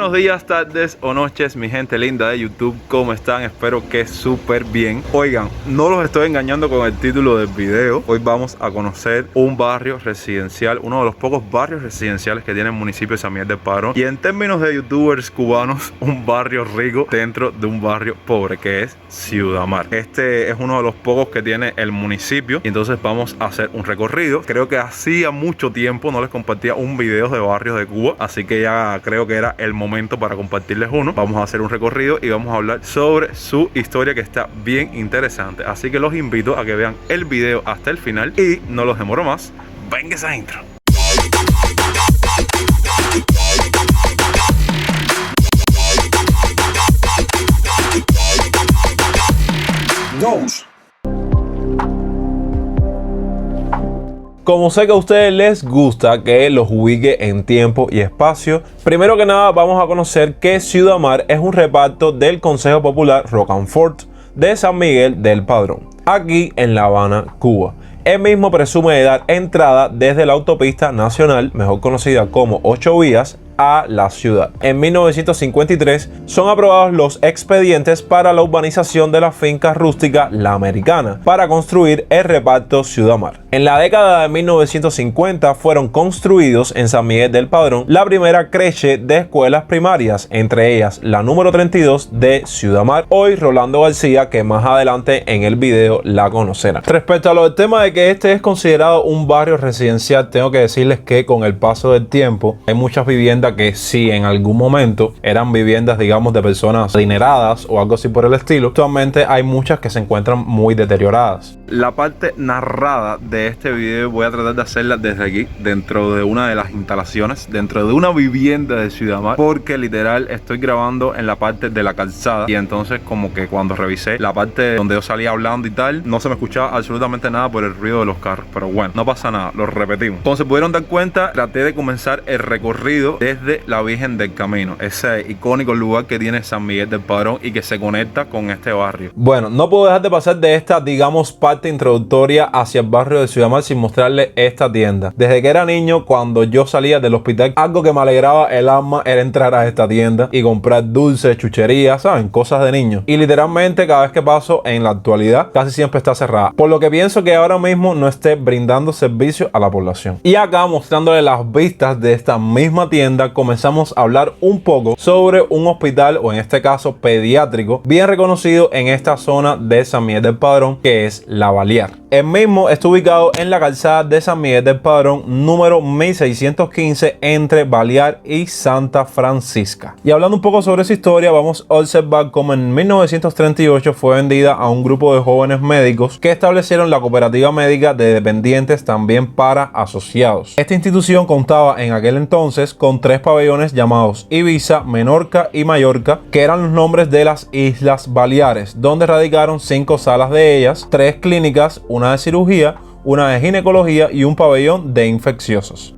Buenos días, tardes o noches, mi gente linda de YouTube. ¿Cómo están? Espero que súper bien. Oigan, no los estoy engañando con el título del video. Hoy vamos a conocer un barrio residencial, uno de los pocos barrios residenciales que tiene el municipio de San Miguel del Padrón. Y en términos de youtubers cubanos, un barrio rico dentro de un barrio pobre, que es Ciudad Mar. Este es uno de los pocos que tiene el municipio. Y entonces vamos a hacer un recorrido. Creo que hacía mucho tiempo no les compartía un video de barrios de Cuba, así que ya creo que era el momento para compartirles uno. Vamos a hacer un recorrido y vamos a hablar sobre su historia, que está bien interesante. Así que los invito a que vean el video hasta el final y no los demoro más. Venga esa intro. Dos. Como sé que a ustedes les gusta que los ubique en tiempo y espacio, primero que nada vamos a conocer que Ciudad Mar es un reparto del Consejo Popular Rocafonte de San Miguel del Padrón, aquí en La Habana, Cuba. El mismo presume de dar entrada desde la autopista nacional, mejor conocida como 8 vías, a la ciudad. En 1953 son aprobados los expedientes para la urbanización de la finca rústica La Americana para construir el reparto Ciudad Mar. En la década de 1950 fueron construidos en San Miguel del Padrón la primera creche de escuelas primarias, entre ellas la número 32 de Ciudad Mar, hoy Rolando García, que más adelante en el video la conocerán. Respecto a lo del tema de que este es considerado un barrio residencial, tengo que decirles que con el paso del tiempo hay muchas viviendas que sí en algún momento eran viviendas, digamos, de personas adineradas o algo así por el estilo. Actualmente hay muchas que se encuentran muy deterioradas. La parte narrada de este video voy a tratar de hacerla desde aquí, dentro de una de las instalaciones, dentro de una vivienda de Ciudad Mar, porque literal estoy grabando en la parte de la calzada y entonces como que cuando revisé la parte donde yo salía hablando y tal, no se me escuchaba absolutamente nada por el ruido de los carros, pero bueno, no pasa nada, lo repetimos. Como se pudieron dar cuenta, traté de comenzar el recorrido desde la Virgen del Camino, ese icónico lugar que tiene San Miguel del Padrón y que se conecta con este barrio. Bueno, no puedo dejar de pasar de esta, digamos, parte introductoria hacia el barrio de Ciudad Mar sin mostrarles esta tienda. Desde que era niño, cuando yo salía del hospital, algo que me alegraba el alma era entrar a esta tienda y comprar dulces, chucherías, ¿saben? Cosas de niños. Y literalmente cada vez que paso en la actualidad, casi siempre está cerrada. Por lo que pienso que ahora mismo no esté brindando servicio a la población. Y acá, mostrándoles las vistas de esta misma tienda, comenzamos a hablar un poco sobre un hospital, o en este caso pediátrico, bien reconocido en esta zona de San Miguel del Padrón, que es La Balear. El mismo está ubicado en la calzada de San Miguel del Padrón, número 1615, entre Balear y Santa Francisca. Y hablando un poco sobre su historia, vamos a observar cómo en 1938 fue vendida a un grupo de jóvenes médicos que establecieron la cooperativa médica de dependientes, también para asociados. Esta institución contaba en aquel entonces con 3 pabellones llamados Ibiza, Menorca y Mallorca, que eran los nombres de las Islas Baleares, donde radicaron 5 salas de ellas, 3 clínicas, una de cirugía, una de ginecología y un pabellón de infecciosos.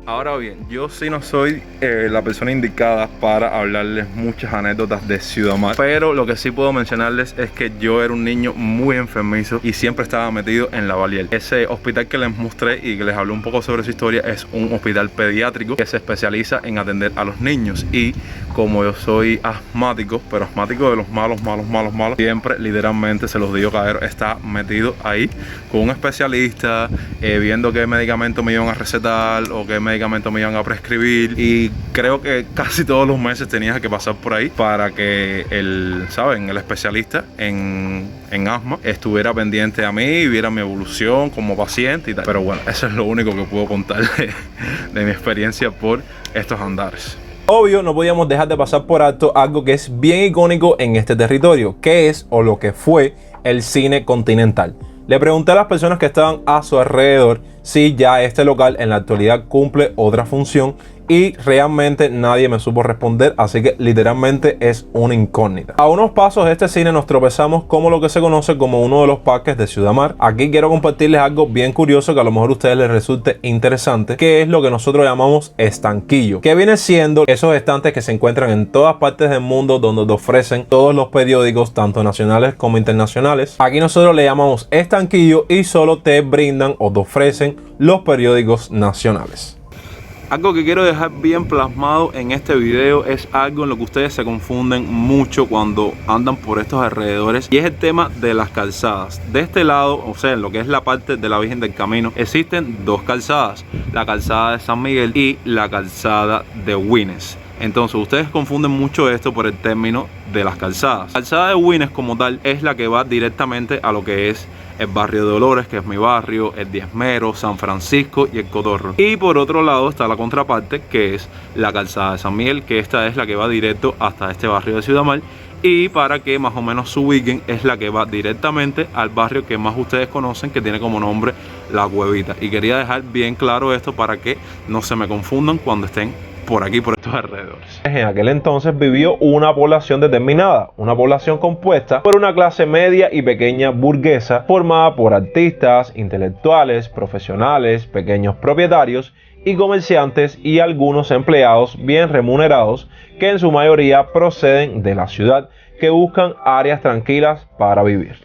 Ahora bien, yo sí no soy la persona indicada para hablarles muchas anécdotas de Ciudad Mar, pero lo que sí puedo mencionarles es que yo era un niño muy enfermizo y siempre estaba metido en La Balear. Ese hospital que les mostré y que les hablé un poco sobre su historia es un hospital pediátrico que se especializa en atender a los niños, y como yo soy asmático, pero asmático de los malos, siempre literalmente, se los digo, caer, está metido ahí con un especialista, viendo qué medicamento me iban a recetar o qué medicamento me iban a prescribir, y creo que casi todos los meses tenía que pasar por ahí para que el especialista en asma estuviera pendiente a mí y viera mi evolución como paciente y tal. Pero bueno, eso es lo único que puedo contar de mi experiencia por estos andares. Obvio, no podíamos dejar de pasar por alto algo que es bien icónico en este territorio, que es, o lo que fue, el Cine Continental. Le pregunté a las personas que estaban a su alrededor si ya este local en la actualidad cumple otra función, y realmente nadie me supo responder, así que literalmente es una incógnita. A unos pasos de este cine nos tropezamos como lo que se conoce como uno de los parques de Ciudad Mar. Aquí quiero compartirles algo bien curioso que a lo mejor a ustedes les resulte interesante, que es lo que nosotros llamamos estanquillo, que viene siendo esos estantes que se encuentran en todas partes del mundo donde te ofrecen todos los periódicos, tanto nacionales como internacionales. Aquí nosotros le llamamos estanquillo y solo te brindan o te ofrecen los periódicos nacionales. Algo que quiero dejar bien plasmado en este video es algo en lo que ustedes se confunden mucho cuando andan por estos alrededores, y es el tema de las calzadas. De este lado, o sea, en lo que es la parte de la Virgen del Camino, existen dos calzadas: la calzada de San Miguel y la calzada de Güines. Entonces ustedes confunden mucho esto por el término de las calzadas. La calzada de Güines como tal es la que va directamente a lo que es el barrio de Dolores, que es mi barrio, el Diezmero, San Francisco y el Cotorro. Y por otro lado está la contraparte, que es la calzada de San Miguel, que esta es la que va directo hasta este barrio de Ciudad Mar. Y para que más o menos se ubiquen, es la que va directamente al barrio que más ustedes conocen, que tiene como nombre La Cuevita. Y quería dejar bien claro esto para que no se me confundan cuando estén por aquí, por estos alrededores. En aquel entonces vivió una población determinada, una población compuesta por una clase media y pequeña burguesa, formada por artistas, intelectuales, profesionales, pequeños propietarios y comerciantes, y algunos empleados bien remunerados que en su mayoría proceden de la ciudad, que buscan áreas tranquilas para vivir.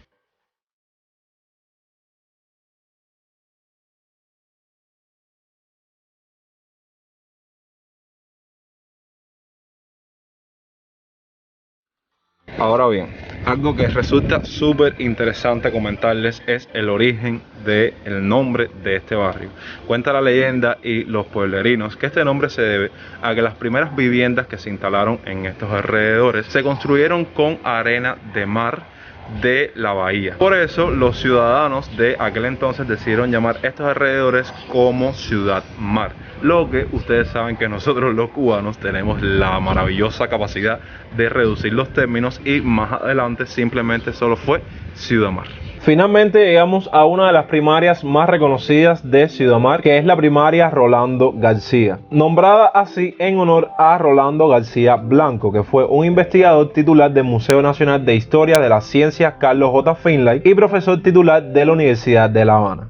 Ahora bien, algo que resulta súper interesante comentarles es el origen del nombre de este barrio. Cuenta la leyenda y los pueblerinos que este nombre se debe a que las primeras viviendas que se instalaron en estos alrededores se construyeron con arena de mar de la bahía. Por eso los ciudadanos de aquel entonces decidieron llamar estos alrededores como Ciudad Mar. Lo que ustedes saben que nosotros los cubanos tenemos la maravillosa capacidad de reducir los términos, y más adelante simplemente solo fue Ciudad Mar. Finalmente llegamos a una de las primarias más reconocidas de Ciudad Mar, que es la primaria Rolando García, nombrada así en honor a Rolando García Blanco, que fue un investigador titular del Museo Nacional de Historia de las Ciencias Carlos J. Finlay y profesor titular de la Universidad de La Habana.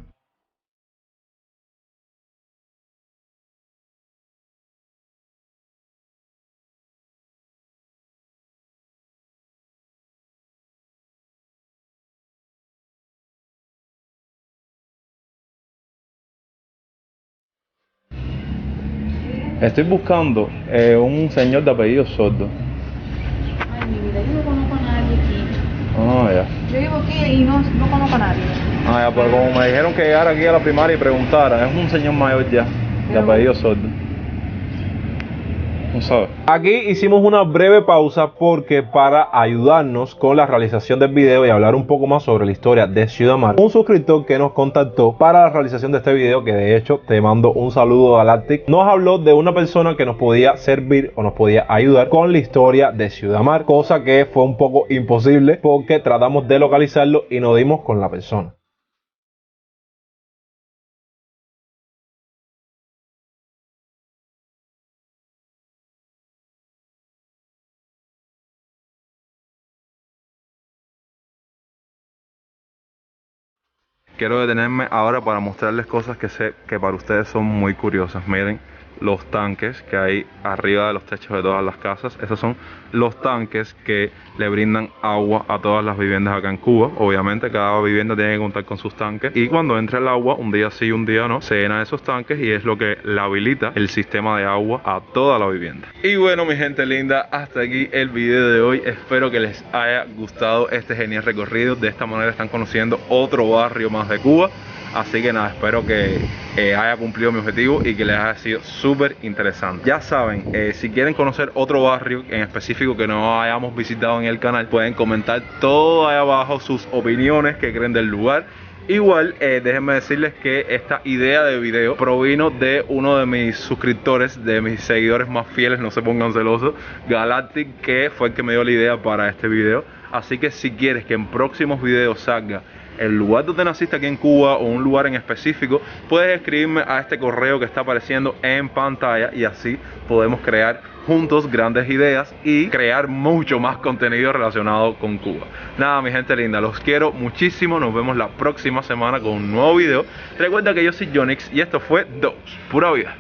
Estoy buscando un señor de apellido Sordo. Ay, mi vida, yo no conozco a nadie aquí. Ah, ya. Yo vivo aquí y no conozco a nadie. Ah, ya, pero como me dijeron que llegara aquí a la primaria y preguntara, es un señor mayor ya, de apellido Sordo. No sabe. Aquí hicimos una breve pausa porque, para ayudarnos con la realización del video y hablar un poco más sobre la historia de Ciudad Mar, un suscriptor que nos contactó para la realización de este video, que de hecho te mando un saludo Galactic, nos habló de una persona que nos podía servir o nos podía ayudar con la historia de Ciudad Mar, cosa que fue un poco imposible porque tratamos de localizarlo y no dimos con la persona. Quiero detenerme ahora para mostrarles cosas que sé que para ustedes son muy curiosas. Miren los tanques que hay arriba de los techos de todas las casas. Esos son los tanques que le brindan agua a todas las viviendas acá en Cuba. Obviamente cada vivienda tiene que contar con sus tanques, y cuando entra el agua, un día sí, un día no, se llenan esos tanques y es lo que le habilita el sistema de agua a toda la vivienda. Y bueno, mi gente linda, hasta aquí el video de hoy. Espero que les haya gustado este genial recorrido. De esta manera están conociendo otro barrio más de Cuba. Así que nada, espero que haya cumplido mi objetivo y que les haya sido súper interesante. Ya saben, si quieren conocer otro barrio en específico que no hayamos visitado en el canal, pueden comentar todo ahí abajo sus opiniones que creen del lugar. Igual, déjenme decirles que esta idea de video provino de uno de mis suscriptores, de mis seguidores más fieles, no se pongan celosos, Galactic, que fue el que me dio la idea para este video. Así que si quieres que en próximos videos salga el lugar donde naciste aquí en Cuba o un lugar en específico, puedes escribirme a este correo que está apareciendo en pantalla y así podemos crear juntos grandes ideas y crear mucho más contenido relacionado con Cuba. Nada, mi gente linda, los quiero muchísimo. Nos vemos la próxima semana con un nuevo video. Recuerda que yo soy Jonix y esto fue Dos Pura Vida.